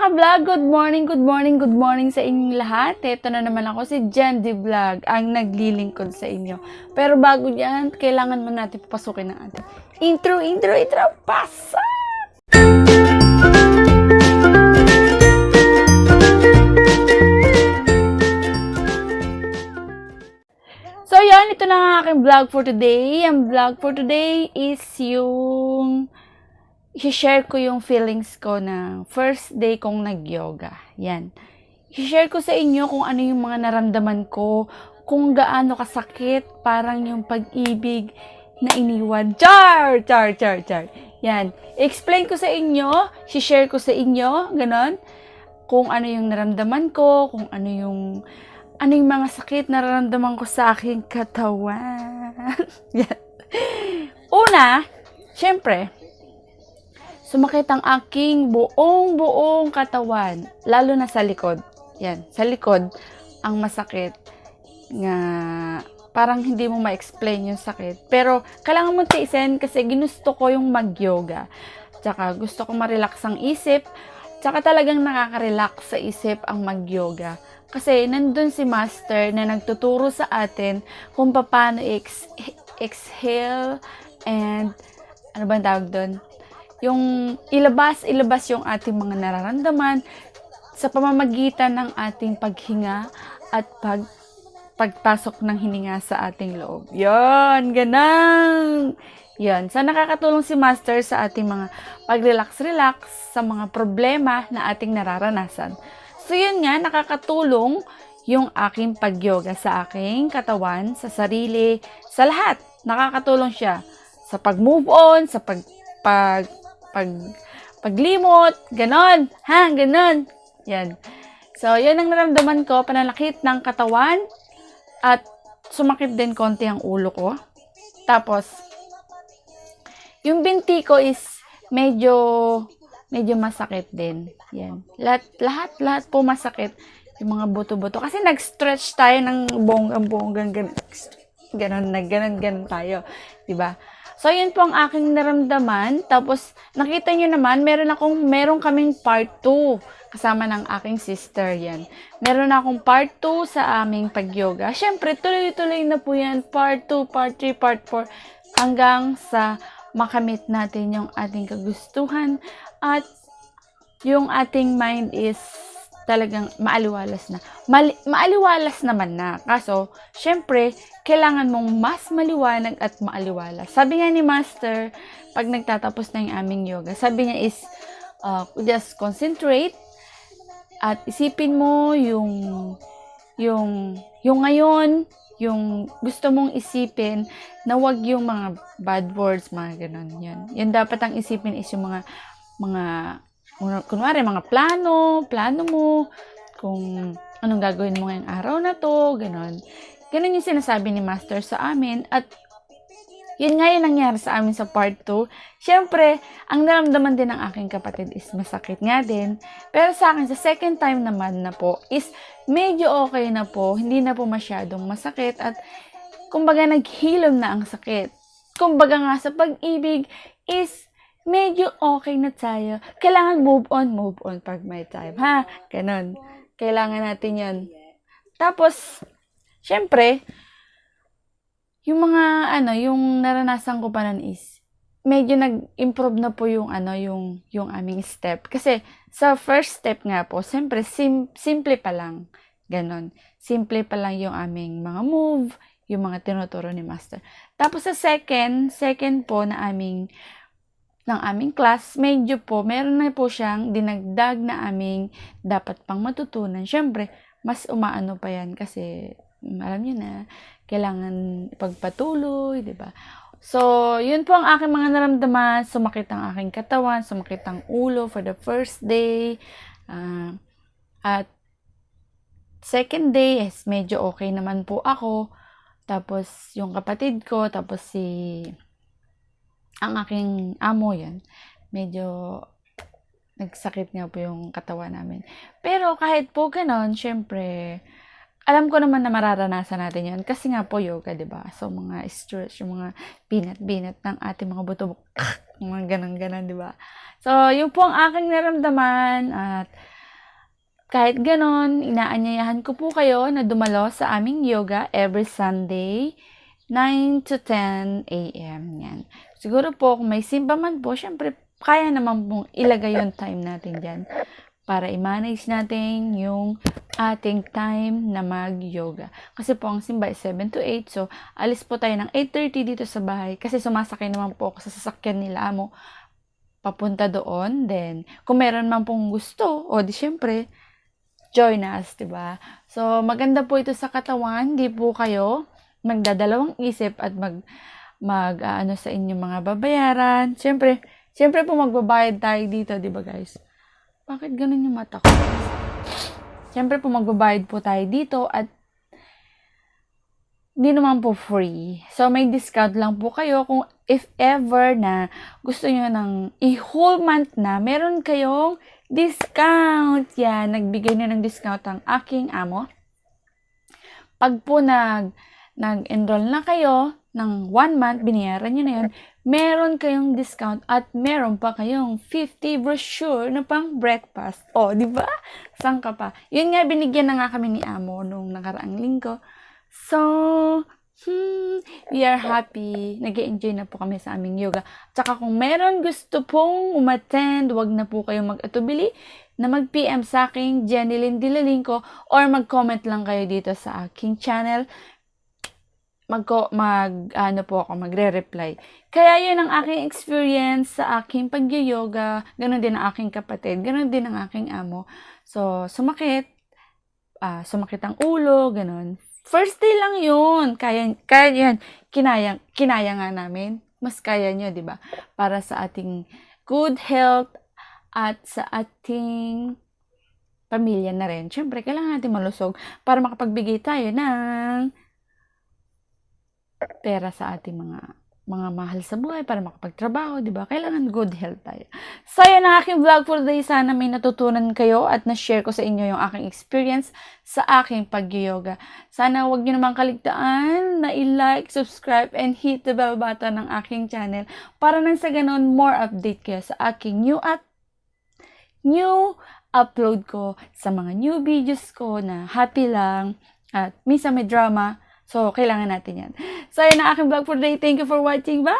mga ka-vlog, good morning sa inyong lahat. Ito na naman ako, si Jen The Vlog, ang naglilingkod sa inyo. Pero bago yan, kailangan mo natin papasukin ng ating intro, pasa! So yan, ito na ang aking vlog for today. Ang vlog for today is yung i-share ko yung feelings ko na first day kong nag-yoga. Yan. I-share ko sa inyo kung ano yung mga naramdaman ko, kung gaano kasakit, parang yung pag-ibig na iniwan. Char! Yan. I-explain ko sa inyo, i-share ko sa inyo, ganon, kung ano yung naramdaman ko, kung ano yung mga sakit na nararamdaman ko sa aking katawan. Yan. Una, syempre, sumakit ang aking buong katawan, lalo na sa likod. Yan, sa likod, ang masakit. Nga, parang hindi mo ma-explain yung sakit. Pero, kailangan mo tiisin kasi ginusto ko yung mag-yoga. Tsaka, gusto ko ma-relax ang isip. Tsaka talagang nakaka-relax sa isip ang mag-yoga. Kasi, nandun si Master na nagtuturo sa atin kung paano exhale and, ano ba ang tawag doon? Yung ilabas yung ating mga nararamdaman sa pamamagitan ng ating paghinga at pagpasok ng hininga sa ating loob. Yan, ganun. Yan. So, nakakatulong si Master sa ating mga pag-relax sa mga problema na ating nararanasan. So, yun nga, nakakatulong yung aking pag-yoga sa aking katawan, sa sarili, sa lahat. Nakakatulong siya sa pag-move on, sa paglimot, ganon, ganon. Yan. So, yan ang naramdaman ko, pananakit ng katawan at sumakit din konti ang ulo ko. Tapos, yung binti ko is medyo masakit din. Yan. Lahat po masakit. Yung mga buto-buto. Kasi nag-stretch tayo ng bonggang ganon tayo. Diba? So, yun po ang aking naramdaman. Tapos, nakita nyo naman, meron kaming part 2 kasama ng aking sister. Yan. Meron akong part 2 sa aming pag-yoga. Siyempre, tuloy-tuloy na po yan. Part 2, part 3, part 4. Hanggang sa makamit natin yung ating kagustuhan. At yung ating mind is talagang maaliwalas na. Maaliwalas naman na. Kaso, syempre, kailangan mong mas maliwanag at maaliwalas. Sabi nga ni Master, pag nagtatapos na yung aming yoga, sabi niya is, just concentrate at isipin mo yung ngayon, yung gusto mong isipin, na wag yung mga bad words, mga ganun. Yan dapat ang isipin is yung mga kunwari, mga plano mo, kung anong gagawin mo ngayong araw na to, gano'n. Ganun yung sinasabi ni Master sa amin. At yun nga yung nangyari sa amin sa part 2. Siyempre, ang naramdaman din ng aking kapatid is masakit nga din. Pero sa akin, sa second time naman na po, is medyo okay na po. Hindi na po masyadong masakit. At kumbaga, naghilom na ang sakit. Kumbaga nga sa pag-ibig is medyo okay na tayo. Kailangan move on pag may time. Ganon. Kailangan natin yan. Tapos, syempre, yung yung naranasan ko pa nun is, medyo nag-improve na po yung aming step. Kasi, sa first step nga po, syempre, simple pa lang. Ganon. Simple pa lang yung aming mga move, yung mga tinuturo ni Master. Tapos, sa second po na ng aming class, medyo po, meron na po siyang dinagdag na aming dapat pang matutunan. Siyempre, mas umaano pa yan kasi, alam niyo na, kailangan pagpatuloy, diba? So, yun po ang aking mga naramdaman. Sumakit ang aking katawan, sumakit ang ulo for the first day. At second day, yes, medyo okay naman po ako. Tapos, yung kapatid ko, tapos ang aking amo, yan, medyo nagsakit nga po yung katawan namin. Pero kahit po ganon, syempre, alam ko naman na mararanasan natin yan. Kasi nga po yoga, diba? So, mga stretch, yung mga binat-binat ng ating mga buto, mga ganon-ganon, diba? So, yun po ang aking naramdaman. At Kahit ganon, inaanyayahan ko po kayo na dumalo sa aming yoga every Sunday, 9 to 10 a.m. Yan. Siguro po, kung may simba man po, syempre, kaya naman pong ilagay yung time natin dyan para i-manage natin yung ating time na mag-yoga. Kasi po, ang simba is 7 to 8. So, alis po tayo ng 8:30 dito sa bahay. Kasi sumasakay naman po ako sa sasakyan nila amo papunta doon. Then, kung meron man pong gusto, o di syempre, join us, diba? So, maganda po ito sa katawan. Di po kayo magdadalawang isip at ano sa inyong mga babayaran. Syempre po magbabayad tayo dito, di ba guys? Bakit ganun yung mata ko? Syempre po magbabayad po tayo dito at hindi naman po free. So, may discount lang po kayo kung if ever na gusto nyo ng i-whole month na, meron kayong discount. Yan, nagbigay na ng discount ang aking amo. Pag po nag-enroll na kayo ng 1 month, binayaran nyo na yun, meron kayong discount at meron pa kayong 50 brochure na pang breakfast. O, di ba? Saan ka pa? Yun nga, binigyan na nga kami ni amo nung nakaraang linggo. So, we are happy. Nag-enjoy na po kami sa aming yoga. Tsaka kung meron gusto pong umattend, wag na po kayong mag-atubili na mag-PM sa aking Jenilyn Dilalinco or mag-comment lang kayo dito sa aking channel. Magre-reply. Kaya yun ang aking experience sa aking pag-yoga. Ganon din ang aking kapatid. Ganon din ang aking amo. So, sumakit ang ulo, ganon. First day lang yun. Kaya yan. Kinaya nga namin. Mas kaya nyo, di ba? Para sa ating good health at sa ating pamilya na rin. Siyempre, kailangan natin malusog para makapagbigay tayo ng pera sa ating mga mahal sa buhay para makapagtrabaho, di ba? Kailangan good health tayo. So, yan ang aking vlog for today. Sana may natutunan kayo at na-share ko sa inyo yung aking experience sa aking pag-yoga. Sana huwag nyo naman kaligtaan na i-like, subscribe, and hit the bell button ng aking channel para nang sa ganun, more update kayo sa aking new upload ko sa mga new videos ko na happy lang at minsan may drama. So, kailangan natin yan. So, yun ang aking vlog for today. Thank you for watching. Bye!